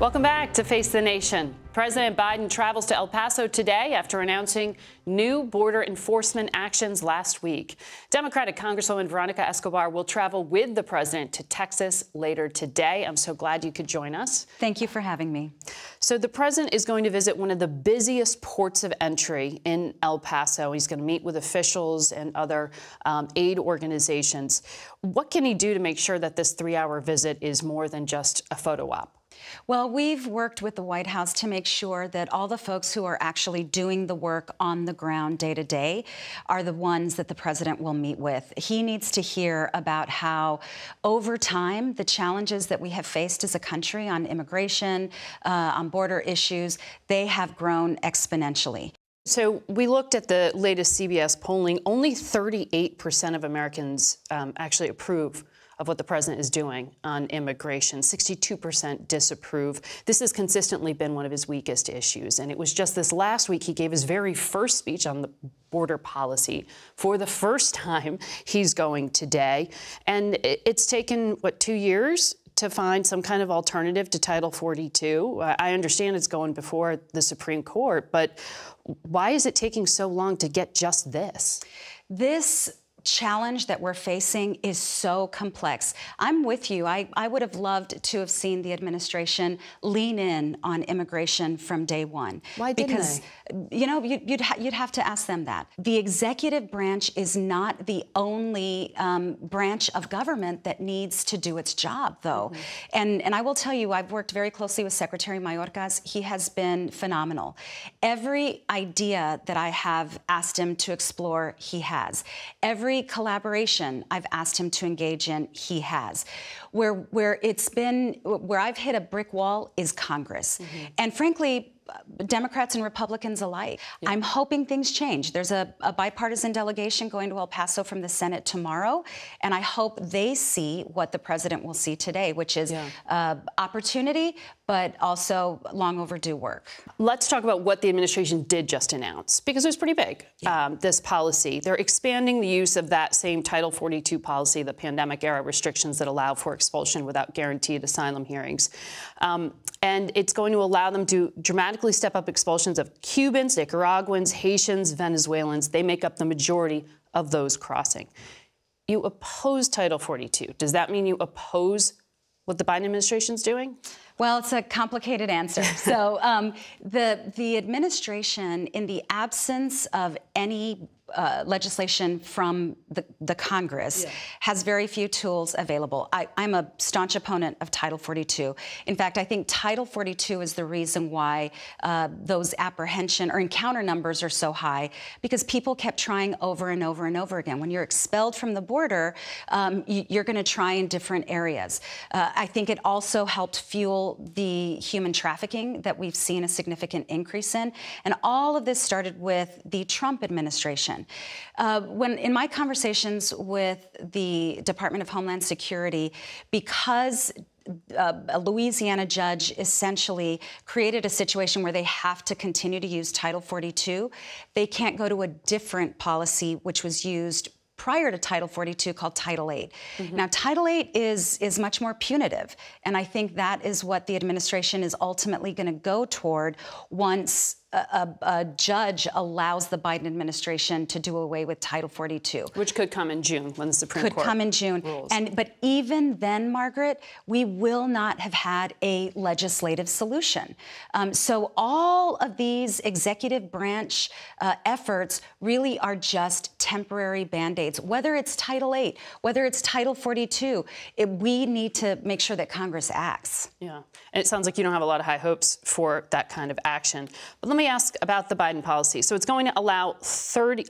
Welcome back to Face the Nation. President Biden travels to El Paso today after announcing new border enforcement actions last week. Democratic Congresswoman Veronica Escobar will travel with the president to Texas later today. I'm so glad you could join us. Thank you for having me. So the president is going to visit one of the busiest ports of entry in El Paso. He's going to meet with officials and other aid organizations. What can he do to make sure that this 3-hour visit is more than just a photo op? Well, we've worked with the White House to make sure that all the folks who are actually doing the work on the ground day to day are the ones that the president will meet with. He needs to hear about how, over time, the challenges that we have faced as a country on immigration, on border issues, they have grown exponentially. So we looked at the latest CBS polling. Only 38% of Americans actually approve of what the president is doing on immigration. 62% disapprove. This has consistently been one of his weakest issues. And it was just this last week he gave his very first speech on the border policy. For the first time, he's going today. And it's taken, 2 years to find some kind of alternative to Title 42. I understand it's going before the Supreme Court, but why is it taking so long to get just this? This challenge that we're facing is so complex. I'm with you. I would have loved to have seen the administration lean in on immigration from day one. Why didn't because, they? You know, you'd have to ask them that. The executive branch is not the only branch of government that needs to do its job, though. Mm-hmm. And I will tell you, I've worked very closely with Secretary Mayorkas. He has been phenomenal. Every idea that I have asked him to explore, he has. Every collaboration I've asked him to engage in, he has. Where I've hit a brick wall is Congress. Mm-hmm. And frankly, Democrats and Republicans alike. Yeah. I'm hoping things change. There's a bipartisan delegation going to El Paso from the Senate tomorrow, and I hope they see what the president will see today, which is opportunity, but also long overdue work. Let's talk about what the administration did just announce, because it was pretty big, this policy. They're expanding the use of that same Title 42 policy, the pandemic-era restrictions that allow for expulsion without guaranteed asylum hearings. And it's going to allow them to dramatically step up expulsions of Cubans, Nicaraguans, Haitians, Venezuelans. They make up the majority of those crossing. You oppose Title 42. Does that mean you oppose what the Biden administration's doing? Well, it's a complicated answer. So the administration, in the absence of any legislation from the Congress, has very few tools available. I'm a staunch opponent of Title 42. In fact, I think Title 42 is the reason why those apprehension or encounter numbers are so high, because people kept trying over and over and over again. When you're expelled from the border, you're going to try in different areas. I think it also helped fuel the human trafficking that we've seen a significant increase in. And all of this started with the Trump administration. When in my conversations with the Department of Homeland Security, because a Louisiana judge essentially created a situation where they have to continue to use Title 42, they can't go to a different policy which was used prior to Title 42 called Title 8. Mm-hmm. Now, Title 8 is much more punitive, and I think that is what the administration is ultimately going to go toward once a judge allows the Biden administration to do away with Title 42. Which could come in June when the Supreme Court could come in June. Rules. But even then, Margaret, we will not have had a legislative solution. So all of these executive branch efforts really are just temporary Band-Aids. Whether it's Title 8, whether it's Title 42, we need to make sure that Congress acts. Yeah, and it sounds like you don't have a lot of high hopes for that kind of action. But let me ask about the Biden policy. So it's going to allow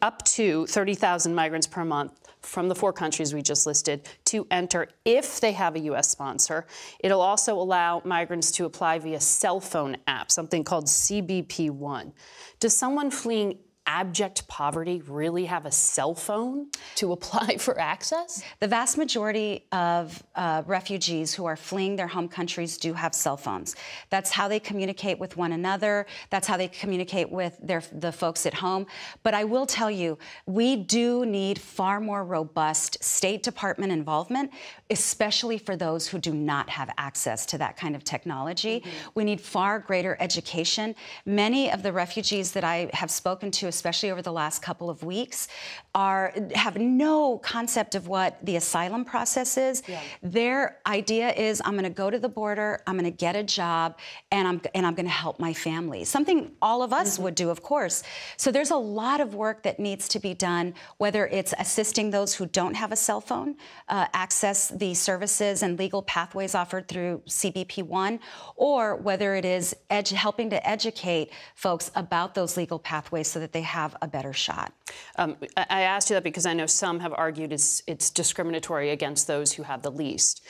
up to 30,000 migrants per month from the 4 countries we just listed to enter if they have a U.S. sponsor. It'll also allow migrants to apply via cell phone app, something called CBP-1. Does someone fleeing abject poverty really have a cell phone to apply for access? The vast majority of refugees who are fleeing their home countries do have cell phones. That's how they communicate with one another. That's how they communicate with the folks at home. But I will tell you, we do need far more robust State Department involvement, especially for those who do not have access to that kind of technology. We need far greater education. Many of the refugees that I have spoken to, especially over the last couple of weeks, have no concept of what the asylum process is. Yeah. Their idea is, I'm going to go to the border, I'm going to get a job, and I'm going to help my family. Something all of us would do, of course. So there's a lot of work that needs to be done, whether it's assisting those who don't have a cell phone, access the services and legal pathways offered through CBP1, or whether it is helping to educate folks about those legal pathways so that they have a better shot. I asked you that because I know some have argued it's discriminatory against those who have the least.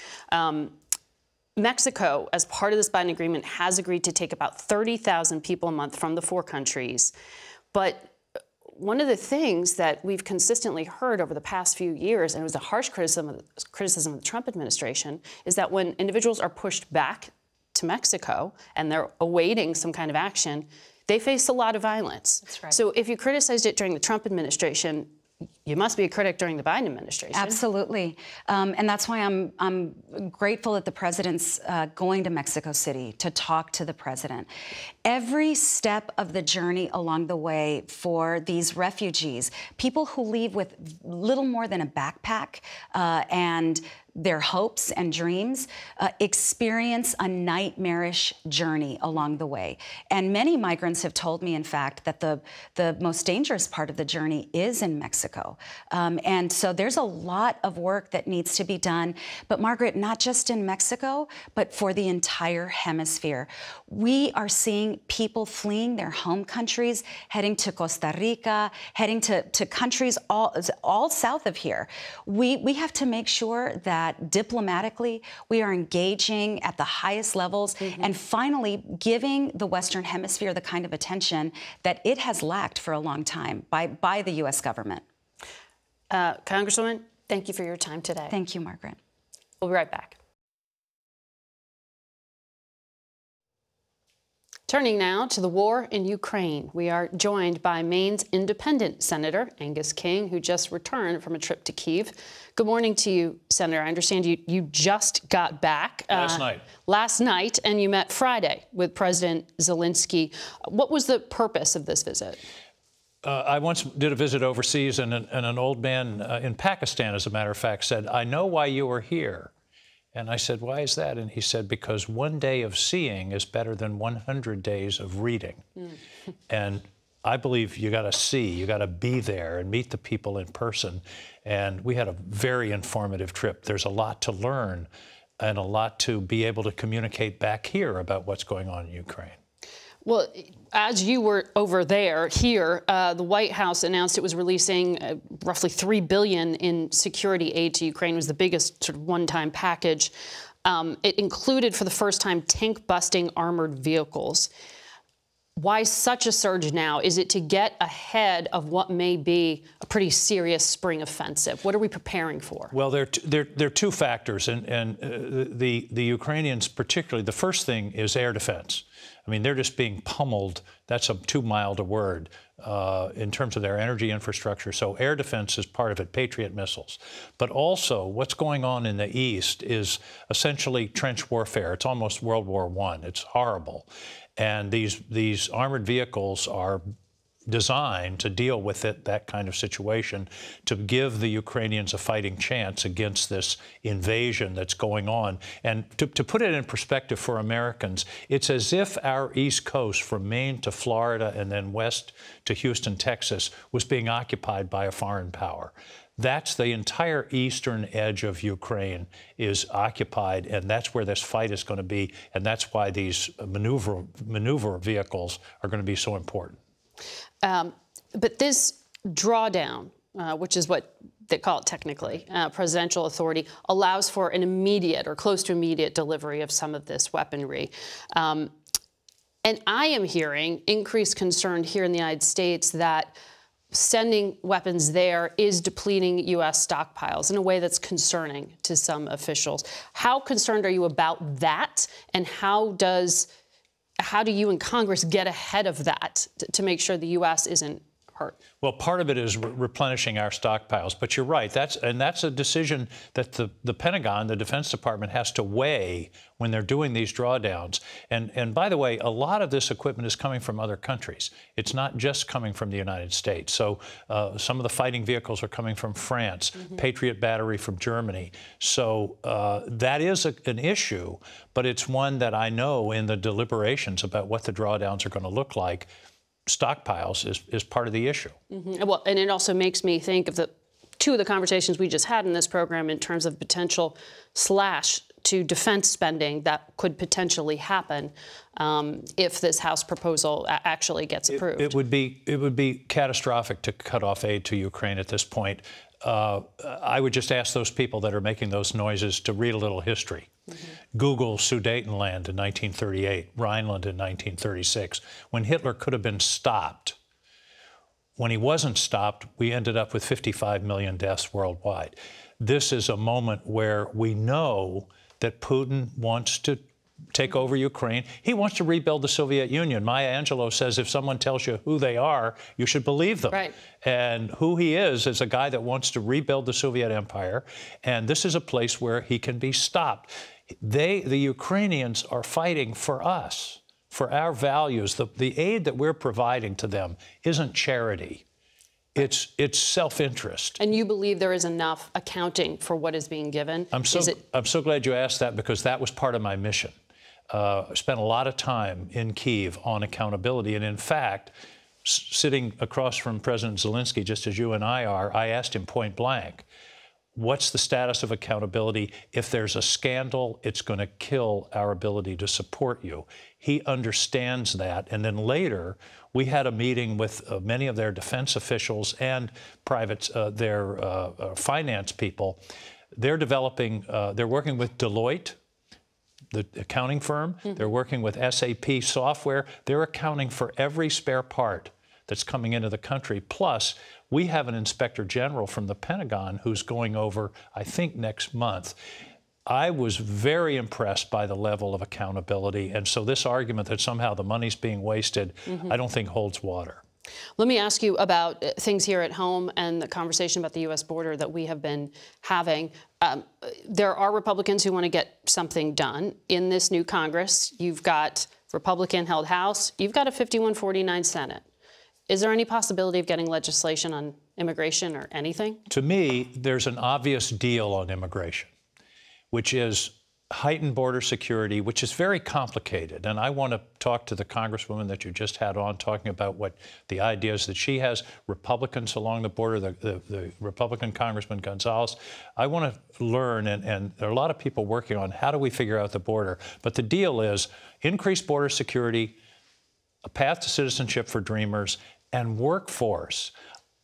Mexico, as part of this Biden agreement, has agreed to take about 30,000 people a month from the 4 countries. But one of the things that we've consistently heard over the past few years, and it was a harsh criticism of the Trump administration, is that when individuals are pushed back to Mexico and they're awaiting some kind of action, they face a lot of violence. That's right. So if you criticized it during the Trump administration, you must be a critic during the Biden administration. Absolutely. And that's why I'm grateful that the president's going to Mexico City to talk to the president. Every step of the journey along the way for these refugees, people who leave with little more than a backpack and their hopes and dreams, experience a nightmarish journey along the way. And many migrants have told me, in fact, that the most dangerous part of the journey is in Mexico. And so there's a lot of work that needs to be done. But Margaret, not just in Mexico, but for the entire hemisphere. We are seeing people fleeing their home countries, heading to Costa Rica, heading to countries all south of here. We have to make sure that diplomatically we are engaging at the highest levels and finally giving the Western Hemisphere the kind of attention that it has lacked for a long time by the U.S. government. Congresswoman, thank you for your time today. Thank you, Margaret. We'll be right back. Turning now to the war in Ukraine, we are joined by Maine's independent Senator Angus King, who just returned from a trip to Kyiv. Good morning to you, Senator. I understand you just got back last night, and you met Friday with President Zelensky. What was the purpose of this visit? I once did a visit overseas, and an old man in Pakistan, as a matter of fact, said, "I know why you were here." And I said, "Why is that?" And he said, "Because one day of seeing is better than 100 days of reading." And I believe you got to see, you got to be there and meet the people in person. And we had a very informative trip. There's a lot to learn and a lot to be able to communicate back here about what's going on in Ukraine. Well, as you were over there, here, the White House announced it was releasing roughly $3 billion in security aid to Ukraine. It was the biggest sort of one-time package. It included, for the first time, tank-busting armored vehicles. Why such a surge now? Is it to get ahead of what may be a pretty serious spring offensive? What are we preparing for? Well, there are two factors, and the Ukrainians particularly. The first thing is air defense. I mean, they're just being pummeled. That's too mild a word in terms of their energy infrastructure. So air defense is part of it, Patriot missiles. But also what's going on in the East is essentially trench warfare. It's almost World War I. It's horrible. And these armored vehicles are designed to deal with that kind of situation, to give the Ukrainians a fighting chance against this invasion that's going on. And to put it in perspective for Americans, it's as if our East Coast, from Maine to Florida and then west to Houston, Texas, was being occupied by a foreign power. That's the entire eastern edge of Ukraine is occupied, and that's where this fight is going to be, and that's why these maneuver vehicles are going to be so important. But this drawdown, which is what they call it technically, presidential authority, allows for an immediate or close to immediate delivery of some of this weaponry. And I am hearing increased concern here in the United States that sending weapons there is depleting U.S. stockpiles in a way that's concerning to some officials. How concerned are you about that? And how do you and Congress get ahead of that to make sure the U.S. isn't hurt? Well, part of it is replenishing our stockpiles. But you're right. That's a decision that the Pentagon, the Defense Department, has to weigh when they're doing these drawdowns. And by the way, a lot of this equipment is coming from other countries. It's not just coming from the United States. So some of the fighting vehicles are coming from France, Patriot battery from Germany. So that is an issue, but it's one that I know in the deliberations about what the drawdowns are going to look like, stockpiles is part of the issue. Well, and it also makes me think of two of the conversations we just had in this program in terms of potential slash to defense spending that could potentially happen if this House proposal actually gets approved. It would be catastrophic to cut off aid to Ukraine at this point. I would just ask those people that are making those noises to read a little history. Google Sudetenland in 1938, Rhineland in 1936, when Hitler could have been stopped. When he wasn't stopped, we ended up with 55 million deaths worldwide. This is a moment where we know that Putin wants to take over Ukraine. He wants to rebuild the Soviet Union. Maya Angelou says if someone tells you who they are, you should believe them. Right. And who he is a guy that wants to rebuild the Soviet Empire. And this is a place where he can be stopped. The Ukrainians are fighting for us, for our values. The aid that we're providing to them isn't charity. It's self-interest. And you believe there is enough accounting for what is being given? I'm so glad you asked that, because that was part of my mission. I spent a lot of time in Kyiv on accountability. And in fact, sitting across from President Zelensky, just as you and I are, I asked him point blank, what's the status of accountability? If there's a scandal, it's going to kill our ability to support you. He understands that. And then later, we had a meeting with many of their defense officials and their finance people. They're developing, they're working with Deloitte, the accounting firm. They're working with SAP software. They're accounting for every spare part that's coming into the country. Plus, we have an inspector general from the Pentagon who's going over, I think, next month. I was very impressed by the level of accountability. And so this argument that somehow the money's being wasted, I don't think holds water. Let me ask you about things here at home and the conversation about the U.S. border that we have been having. There are Republicans who want to get something done in this new Congress. You've got Republican-held House. You've got a 51-49 Senate. Is there any possibility of getting legislation on immigration or anything? To me, there's an obvious deal on immigration, which is heightened border security, which is very complicated. And I want to talk to the Congresswoman that you just had on, talking about what the ideas that she has, Republicans along the border, the Republican Congressman Gonzalez. I want to learn, and there are a lot of people working on how do we figure out the border. But the deal is increased border security, a path to citizenship for dreamers, and workforce.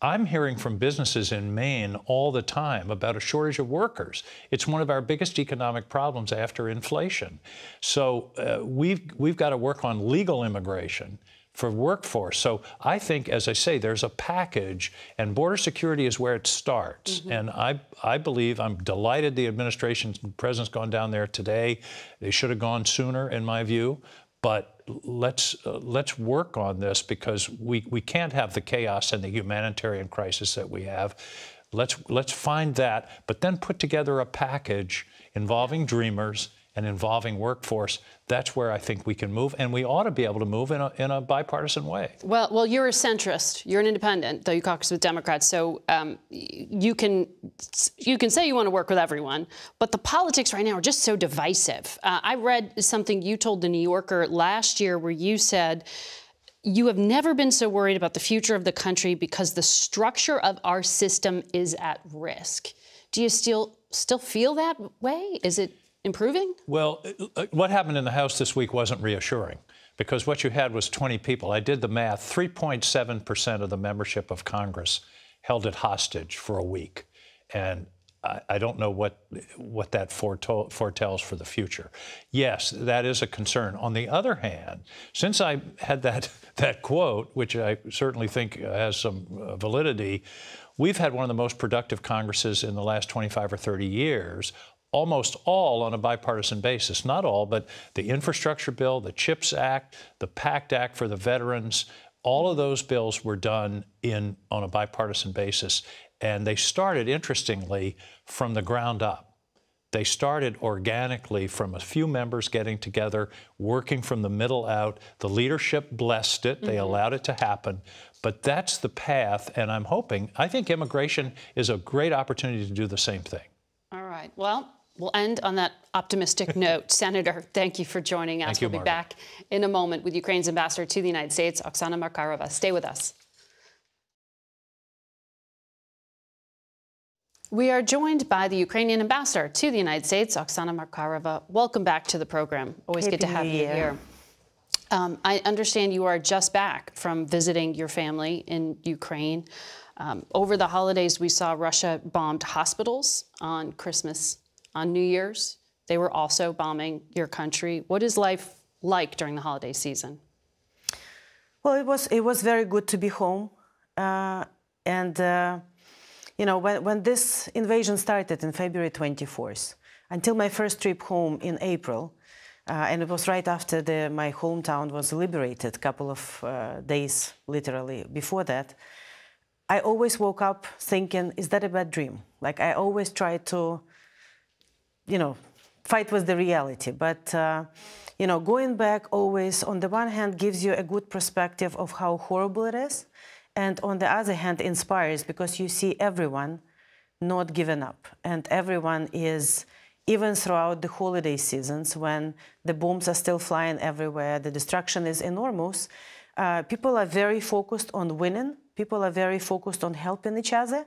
I'm hearing from businesses in Maine all the time about a shortage of workers. It's one of our biggest economic problems after inflation. So we've got to work on legal immigration for workforce. So I think, as I say, there's a package, and border security is where it starts. And I believe, I'm delighted the administration, the president's gone down there today. They should have gone sooner, in my view. But let's work on this, because we can't have the chaos and the humanitarian crisis that we have. Let's find that, but then put together a package involving dreamers and involving workforce. That's where I think we can move, and we ought to be able to move in a bipartisan way. Well, you're a centrist. You're an independent, though you caucus with Democrats. So you can say you want to work with everyone, but the politics right now are just so divisive. I read something you told the New Yorker last year where you said, you have never been so worried about the future of the country because the structure of our system is at risk. Do you still feel that way? Is it improving? Well, what happened in the House this week wasn't reassuring, because what you had was 20 people. I did the math. 3.7% of the membership of Congress held it hostage for a week. And I don't know what that foretells for the future. Yes, that is a concern. On the other hand, since I had that quote, which I certainly think has some validity, we've had one of the most productive Congresses in the last 25 or 30 years, almost all on a bipartisan basis. Not all, but the infrastructure bill, the CHIPS Act, the PACT Act for the veterans, all of those bills were done on a bipartisan basis. And they started, interestingly, from the ground up. They started organically from a few members getting together, working from the middle out. The leadership blessed it. They allowed it to happen. But that's the path, and I think immigration is a great opportunity to do the same thing. All right. Well, we'll end on that optimistic note. Senator, thank you for joining us. Thank you, we'll be Margaret. back in a moment with Ukraine's ambassador to the United States, Oksana Markarova. Stay with us. We are joined by the Ukrainian ambassador to the United States, Oksana Markarova. Welcome back to the program. Always good to have you here. I understand you are just back from visiting your family in Ukraine. Over the holidays, we saw Russia bombed hospitals on Christmas, on New Year's. They were also bombing your country. What is life like during the holiday season? Well, it was very good to be home. You know, when this invasion started in February 24th, until my first trip home in April, and it was right after my hometown was liberated, a couple of days literally before that, I always woke up thinking, is that a bad dream? Like, I always try to, you know, fight with the reality. But, you know, going back always, on the one hand, gives you a good perspective of how horrible it is. And on the other hand, inspires, because you see everyone not giving up. And everyone is, even throughout the holiday seasons, when the bombs are still flying everywhere, the destruction is enormous, people are very focused on winning. People are very focused on helping each other.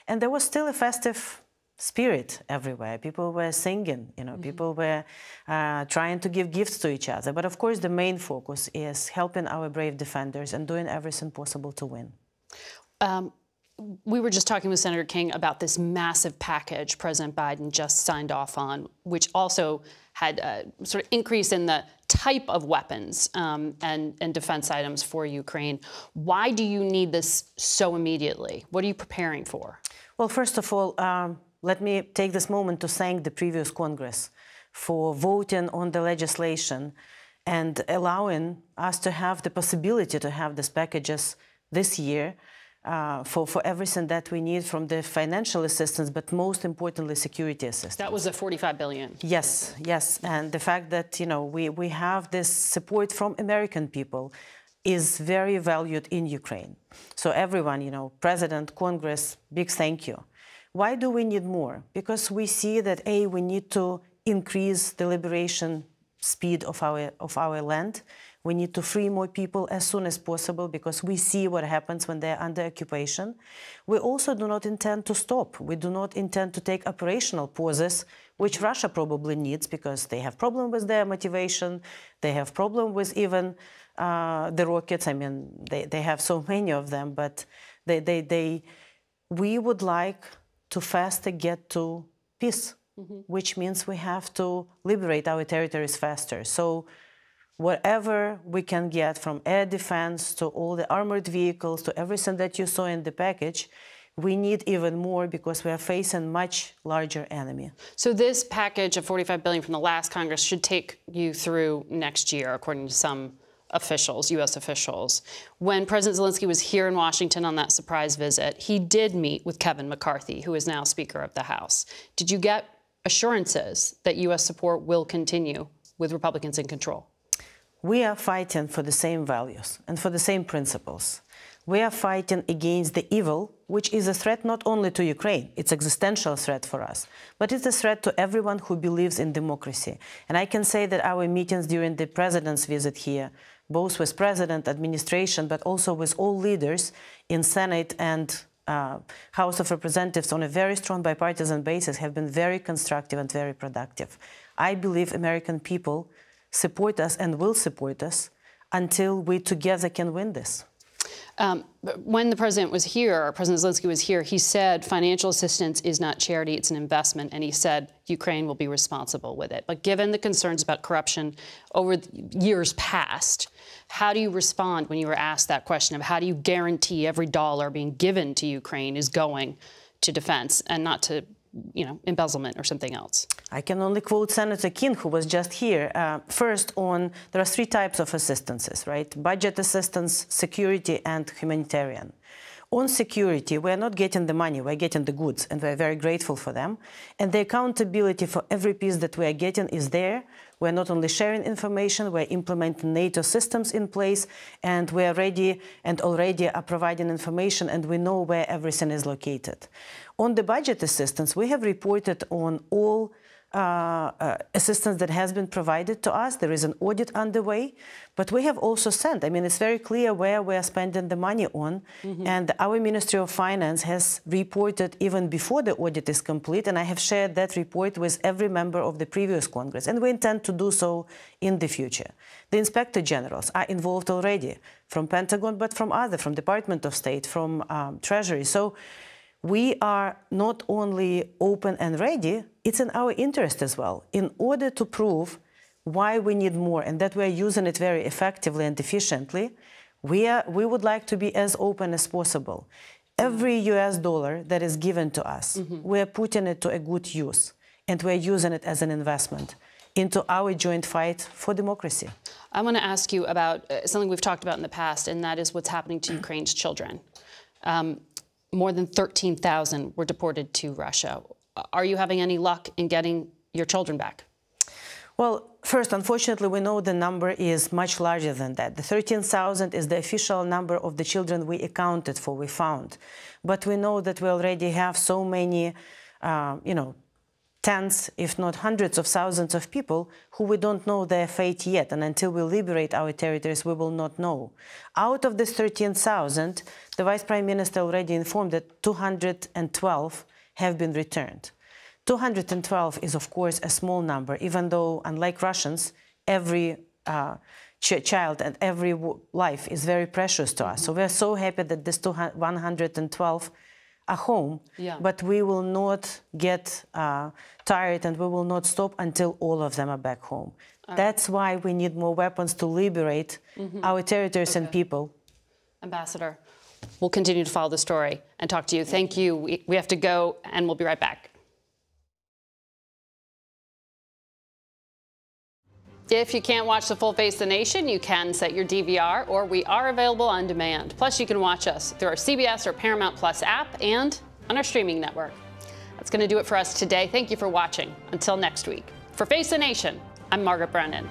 And there was still a festive spirit everywhere. People were singing, you know, people were trying to give gifts to each other. But of course, the main focus is helping our brave defenders and doing everything possible to win. We were just talking with Senator King about this massive package President Biden just signed off on, which also had a sort of increase in the type of weapons and defense items for Ukraine. Why do you need this so immediately? What are you preparing for? Well, first of all, let me take this moment to thank the previous Congress for voting on the legislation and allowing us to have the possibility to have these packages this year for everything that we need, from the financial assistance, but most importantly, security assistance. That was a $45 billion. Yes, yes. And the fact that, you know, we have this support from American people is very valued in Ukraine. So everyone, you know, President, Congress, big thank you. Why do we need more? Because we see that, A, we need to increase the liberation speed of our land. We need to free more people as soon as possible, because we see what happens when they're under occupation. We also do not intend to stop. We do not intend to take operational pauses, which Russia probably needs, because they have problem with their motivation. They have problem with even the rockets. I mean, they have so many of them, but we would like to faster get to peace, which means we have to liberate our territories faster. So whatever we can get, from air defense to all the armored vehicles to everything that you saw in the package, we need even more, because we are facing much larger enemy. So this package of $45 billion from the last Congress should take you through next year, according to some officials, U.S. officials. When President Zelensky was here in Washington on that surprise visit, he did meet with Kevin McCarthy, who is now Speaker of the House. Did you get assurances that U.S. support will continue with Republicans in control? We are fighting for the same values and for the same principles. We are fighting against the evil, which is a threat not only to Ukraine, it's an existential threat for us, but it's a threat to everyone who believes in democracy. And I can say that our meetings during the president's visit here, both with president, administration, but also with all leaders in Senate and House of Representatives on a very strong bipartisan basis, have been very constructive and very productive. I believe American people support us and will support us until we together can win this. When the president was here, President Zelensky was here, he said financial assistance is not charity, it's an investment, and he said Ukraine will be responsible with it. But given the concerns about corruption over the years past, how do you respond when you were asked that question of how do you guarantee every dollar being given to Ukraine is going to defense and not to, embezzlement or something else? I can only quote Senator King, who was just here. First, there are 3 types of assistances, right? Budget assistance, security, and humanitarian. On security, we're not getting the money, we're getting the goods, and we're very grateful for them. And the accountability for every piece that we are getting is there. We're not only sharing information, we're implementing NATO systems in place, and we are ready and already are providing information, and we know where everything is located. On the budget assistance, we have reported on all assistance that has been provided to us. There is an audit underway, but we have also sent, it's very clear where we are spending the money on, and our Ministry of Finance has reported even before the audit is complete, and I have shared that report with every member of the previous Congress, and we intend to do so in the future. The Inspector Generals are involved already, from Pentagon, but from Department of State, from Treasury. So we are not only open and ready, it's in our interest as well, in order to prove why we need more and that we are using it very effectively and efficiently. We would like to be as open as possible. Every US dollar that is given to us, we are putting it to a good use, and we're using it as an investment into our joint fight for democracy. I want to ask you about something we've talked about in the past, and that is what's happening to Ukraine's children. More than 13,000 were deported to Russia. Are you having any luck in getting your children back? Well, first, unfortunately, we know the number is much larger than that. The 13,000 is the official number of the children we accounted for, we found. But we know that we already have so many, tens, if not hundreds of thousands of people who we don't know their fate yet. And until we liberate our territories, we will not know. Out of this 13,000, the Vice Prime Minister already informed that 212 have been returned. 212 is, of course, a small number, even though, unlike Russians, every child and every life is very precious to us. So we're so happy that this 112 are home, but we will not get tired and we will not stop until all of them are back home. That's why we need more weapons to liberate our territories and people. Ambassador, we'll continue to follow the story and talk to you. Thank you. We have to go, and we'll be right back. If you can't watch the full Face the Nation, you can set your DVR, or we are available on demand. Plus, you can watch us through our CBS or Paramount Plus app and on our streaming network. That's going to do it for us today. Thank you for watching. Until next week. For Face the Nation, I'm Margaret Brennan.